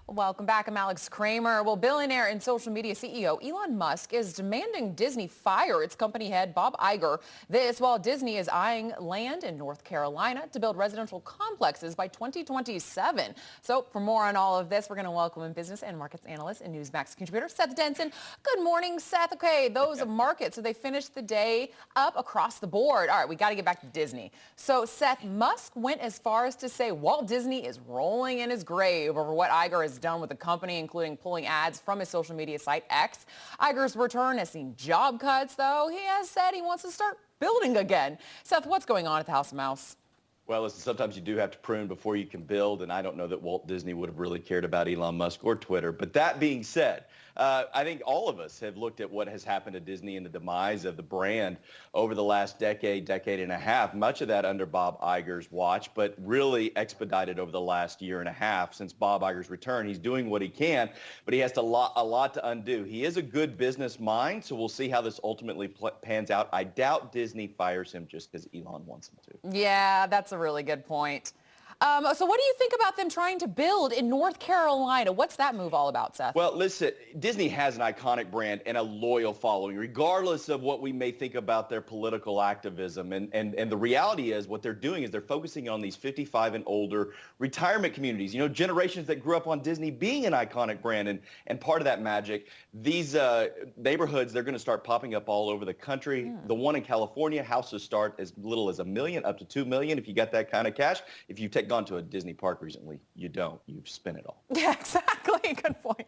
Welcome back. I'm Alex Kramer. Well, billionaire and social media CEO Elon Musk is demanding Disney fire its company head Bob Iger. This while Disney is eyeing land in North Carolina to build residential complexes by 2027. So for more on all of this, we're going to welcome in business and markets analyst and Newsmax contributor Seth Denson. Good morning, Seth. Okay, those markets, so they finished the day up across the board. All right, we got to get back to Disney. So Seth, Musk went as far as to say Walt Disney is rolling in his grave over what Iger has done with the company, including pulling ads from his social media site X. Iger's return has seen job cuts, though he has said he wants to start building again. Seth, what's going on at the House of Mouse? Well, listen, sometimes you do have to prune before you can build, and I don't know that Walt Disney would have really cared about Elon Musk or Twitter. But that being said, I think all of us have looked at what has happened to Disney and the demise of the brand over the last decade and a half, much of that under Bob Iger's watch, but really expedited over the last year and a half since Bob Iger's return. He's doing what he can, but he has a lot to undo. He is a good business mind, so we'll see how this ultimately pans out. I doubt Disney fires him just because Elon wants him to. Yeah, that's a really good point. So what do you think about them trying to build in North Carolina? What's that move all about, Seth? Well, listen, Disney has an iconic brand and a loyal following, regardless of what we may think about their political activism. And the reality is what they're doing is they're focusing on these 55 and older retirement communities, you know, generations that grew up on Disney being an iconic brand and part of that magic. These neighborhoods, they're going to start popping up all over the country. The one in California, houses start as little as $1 million up to $2 million if you got that kind of cash. If you take gone to a Disney park recently, you don't. You spin it all. Yeah, exactly. Good point.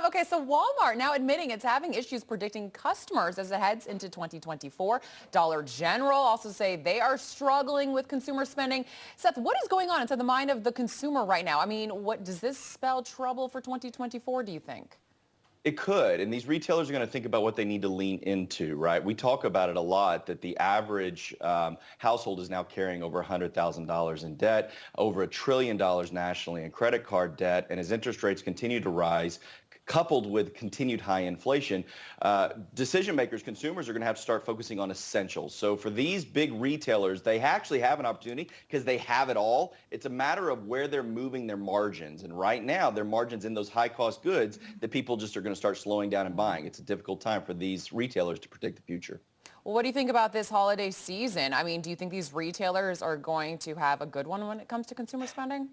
Okay, so Walmart now admitting it's having issues predicting customers as it heads into 2024. Dollar General also say they are struggling with consumer spending. Seth, what is going on inside the mind of the consumer right now? I mean, what does this spell trouble for 2024, do you think? It could, and these retailers are going to think about what they need to lean into, right? We talk about it a lot, that the average household is now carrying over $100,000 in debt, over $1 trillion nationally in credit card debt, and as interest rates continue to rise, coupled with continued high inflation, decision makers, consumers are going to have to start focusing on essentials. So for these big retailers, they actually have an opportunity because they have it all. It's a matter of where they're moving their margins. And right now, their margins in those high-cost goods that people just are going to start slowing down and buying. It's a difficult time for these retailers to predict the future. Well, what do you think about this holiday season? I mean, do you think these retailers are going to have a good one when it comes to consumer spending?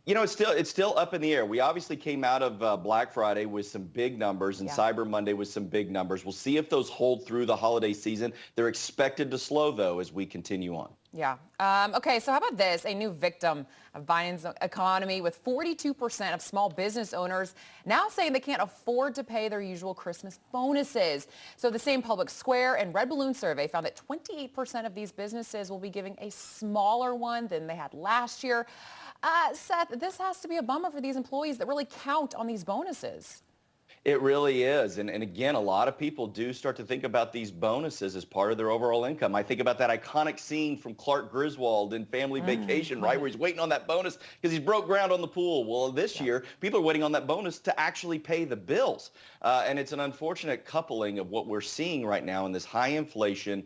You know, it's still up in the air. We obviously came out of Black Friday with some big numbers and Cyber Monday with some big numbers. We'll see if those hold through the holiday season. They're expected to slow, though, as we continue on. Yeah. Okay, so how about this? A new victim of Biden's economy with 42% of small business owners now saying they can't afford to pay their usual Christmas bonuses. So the same Public Square and Red Balloon survey found that 28% of these businesses will be giving a smaller one than they had last year. Seth, this has to be a bummer for these employees that really count on these bonuses. It really is. And again, a lot of people do start to think about these bonuses as part of their overall income. I think about that iconic scene from Clark Griswold in Family Vacation, right, where he's waiting on that bonus because he's broke ground on the pool. Well, this year, people are waiting on that bonus to actually pay the bills. And it's an unfortunate coupling of what we're seeing right now in this high inflation.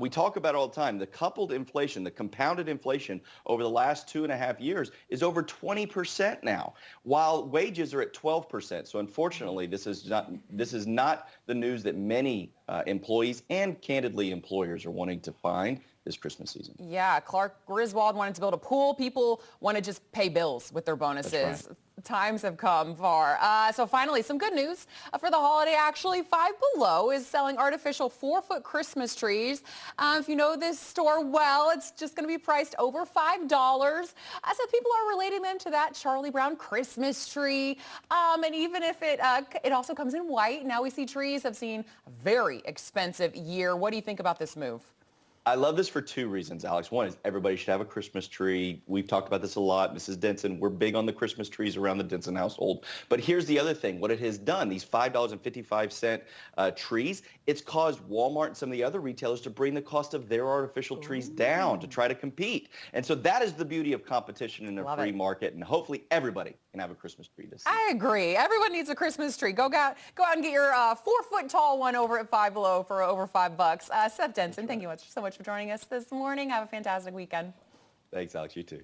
We talk about it all the time. The coupled inflation, the compounded inflation over the last 2.5 years is over 20% now, while wages are at 12%. So unfortunately, this is not the news that many employees and candidly employers are wanting to find this Christmas season. Yeah, Clark Griswold wanted to build a pool. People want to just pay bills with their bonuses. That's right. Times have come far. So finally, some good news for the holiday. Actually, Five Below is selling artificial 4-foot Christmas trees. If you know this store well, it's just going to be priced over $5. So people are relating them to that Charlie Brown Christmas tree. And even if it also comes in white, now we see trees have seen a very expensive year. What do you think about this move? I love this for two reasons, Alex. One is everybody should have a Christmas tree. We've talked about this a lot. Mrs. Denson, we're big on the Christmas trees around the Denson household. But here's the other thing. What it has done, these $5.55 trees, it's caused Walmart and some of the other retailers to bring the cost of their artificial trees down to try to compete. And so that is the beauty of competition in a free market. And hopefully everybody can have a Christmas tree this season. I agree. Everyone needs a Christmas tree. Go out and get your 4-foot tall one over at Five Below for over $5. Seth Denson, thank you so much for joining us this morning. Have a fantastic weekend. Thanks, Alex. You too.